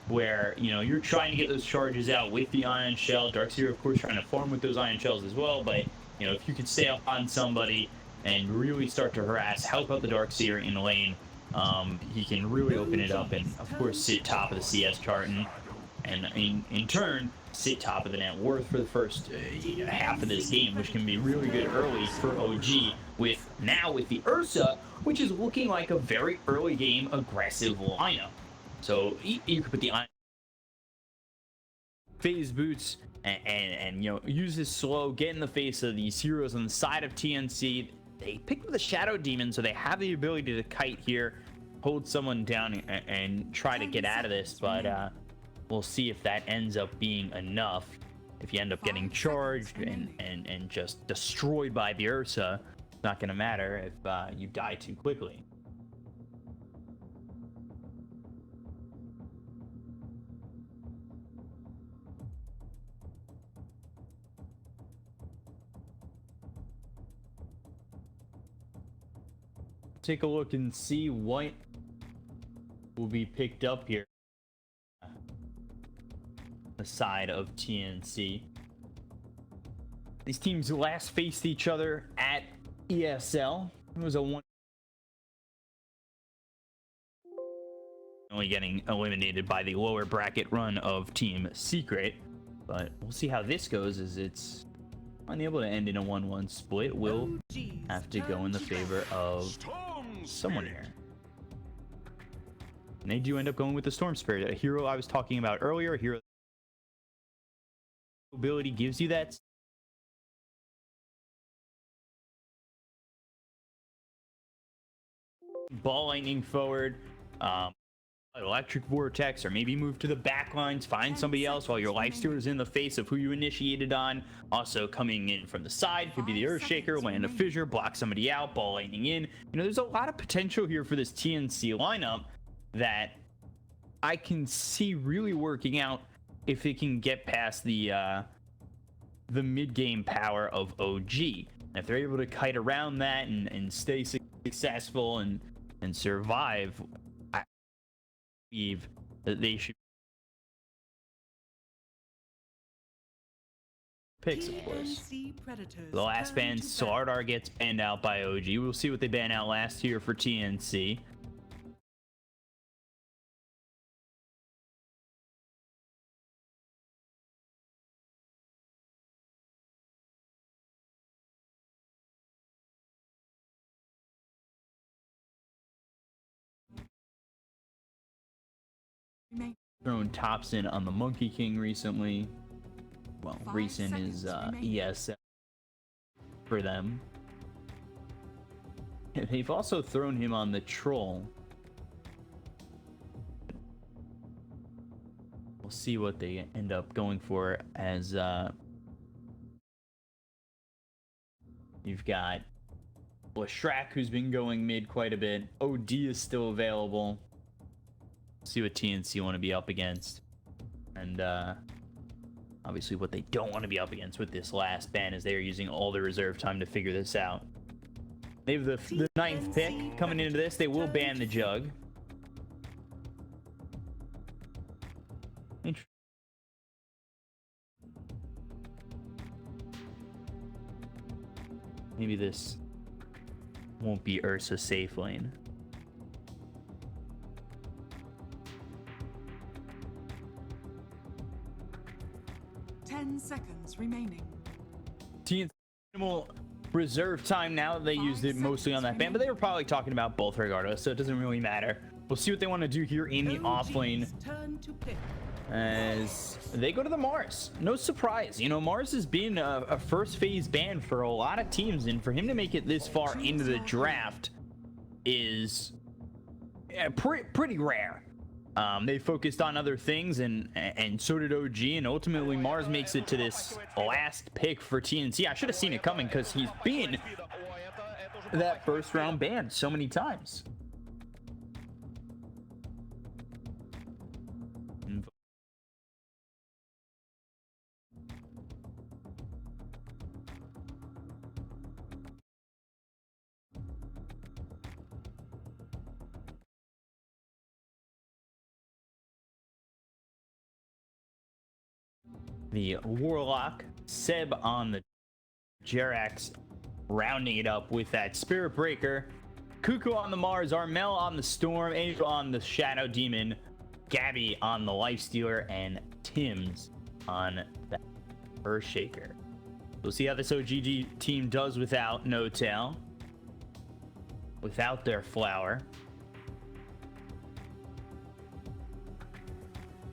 where, you know, you're trying to get those charges out with the Ion Shell. Dark Seer, of course, trying to farm with those Ion Shells as well, but, you know, if you could stay up on somebody and really start to harass, help out the Dark Seer in lane, he can really open it up and, of course, sit top of the CS chart and in turn, sit top of the net worth for the first half of this game, which can be really good early for OG with the Ursa, which is looking like a very early game aggressive lineup. So you could put the phase boots and you know, use this slow, get in the face of these heroes on the side of TNC. They picked up the Shadow Demon, so they have the ability to kite here, hold someone down and try to get out of this, but we'll see if that ends up being enough. If you end up getting charged and just destroyed by the Ursa, it's not going to matter if you die too quickly. Take a look and see what will be picked up here. The side of TNC. These teams last faced each other at ESL. It was a one. Only getting eliminated by the lower bracket run of Team Secret. But we'll see how this goes, as it's unable to end in a 1-1 split. Will have to go in the favor of someone here. And they do end up going with the Storm Spirit, a hero I was talking about earlier, a hero ability gives you that ball lightning forward, electric vortex, or maybe move to the back lines, find somebody else while your lifesteal is in the face of who you initiated on. Also coming in from the side could be the Earthshaker, land a fissure, block somebody out, ball lightning in. You know, there's a lot of potential here for this TNC lineup that I can see really working out if it can get past the mid-game power of OG. And if they're able to kite around that and stay successful and survive, I believe that they should picks, of course. The last ban, Slardar gets banned out by OG. We'll see what they ban out last year for TNC. Thrown Topson on the Monkey King recently. Well, recent is ESL for them. And they've also thrown him on the Troll. We'll see what they end up going for, as you've got Lashrak, who's been going mid quite a bit. OD is still available. See what TNC want to be up against, and obviously what they don't want to be up against with this last ban is they're using all their reserve time to figure this out. They have the 9th pick coming into this. They will ban the Jug. Maybe this won't be Ursa safe lane. 10 seconds remaining. TNC minimal reserve time now. They used it mostly on that ban, but they were probably talking about both regardless, so it doesn't really matter. We'll see what they want to do here in the off lane Turn to pick. as they go to the Mars. No surprise, you know, Mars has been a first phase ban for a lot of teams, and for him to make it this far into the draft is pretty rare. They focused on other things, and so did OG, and ultimately Mars makes it to this last pick for TNC. I should have seen it coming because he's been that first round ban so many times. The Warlock, Seb on the Jerax, rounding it up with that Spirit Breaker. Cuckoo on the Mars, Armel on the Storm, Angel on the Shadow Demon, Gabby on the Lifestealer, and Tim's on the Earthshaker. We'll see how this OGG team does without No Tail, without their flower.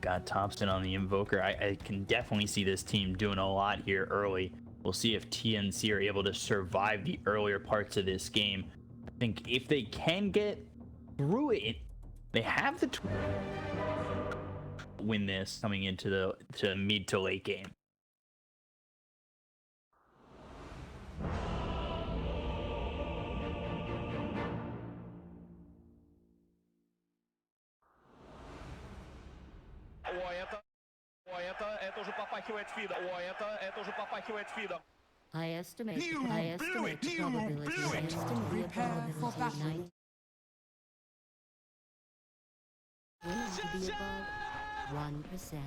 Got Thompson on the Invoker. I can definitely see this team doing a lot here early. We'll see if TNC are able to survive the earlier parts of this game. I think if they can get through it, they have the win this coming into the mid to late game. I estimate the probability Prepare for battle. winning to be above 1%.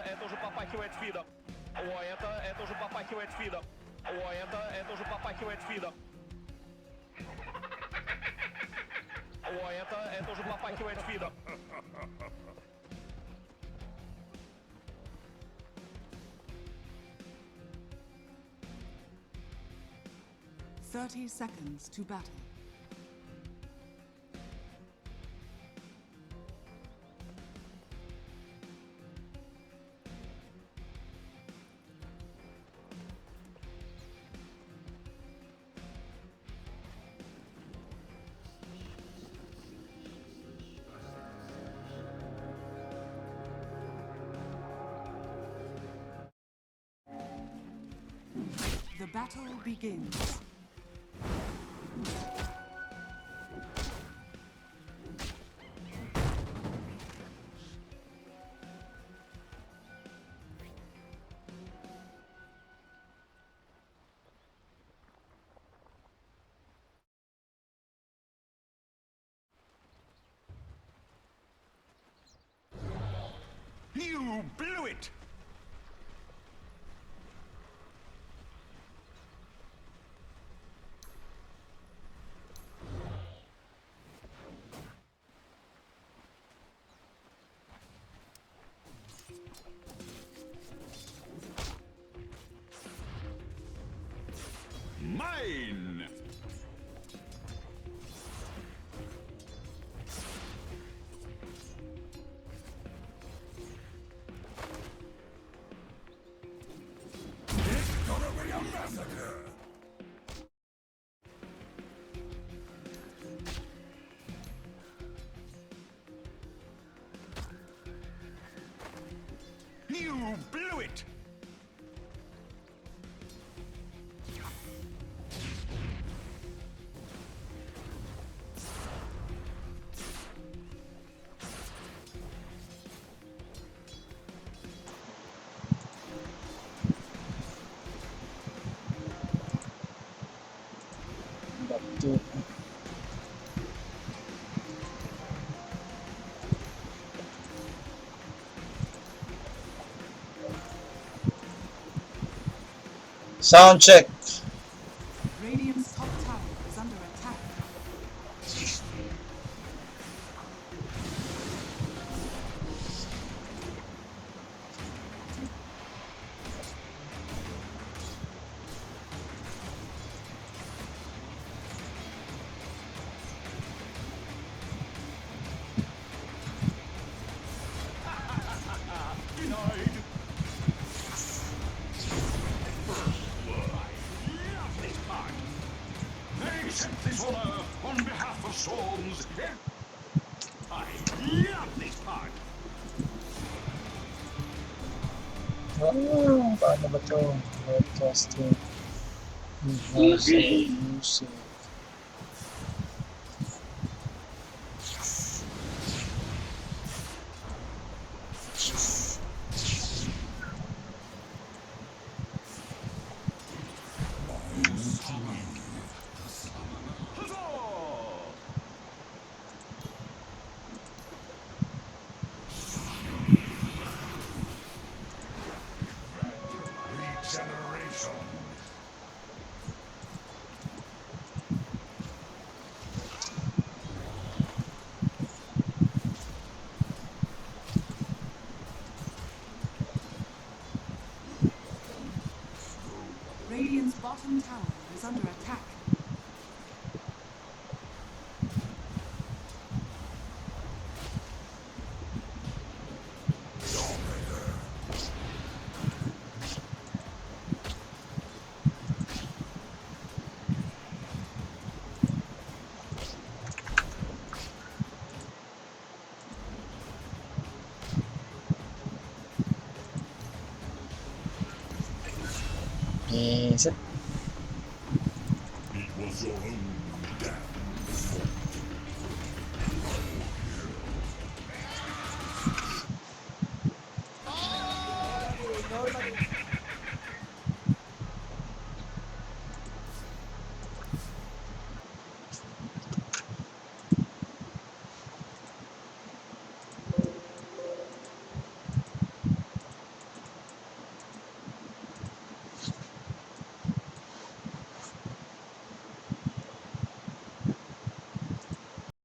Это уже попахивает фидом. О, это уже попахивает фидом. О, это уже попахивает фидом. О, это уже попахивает фидом. Thirty seconds to battle. The battle begins. You blew it! Mine! It's gonna be a massacre! You blew it! Two. Sound check. Radiant's top tower is under attack. On behalf of souls, I love this part. Paano ba ito? Broadcasting. Music. Regeneration. Radiant's bottom tower is under attack. Is it?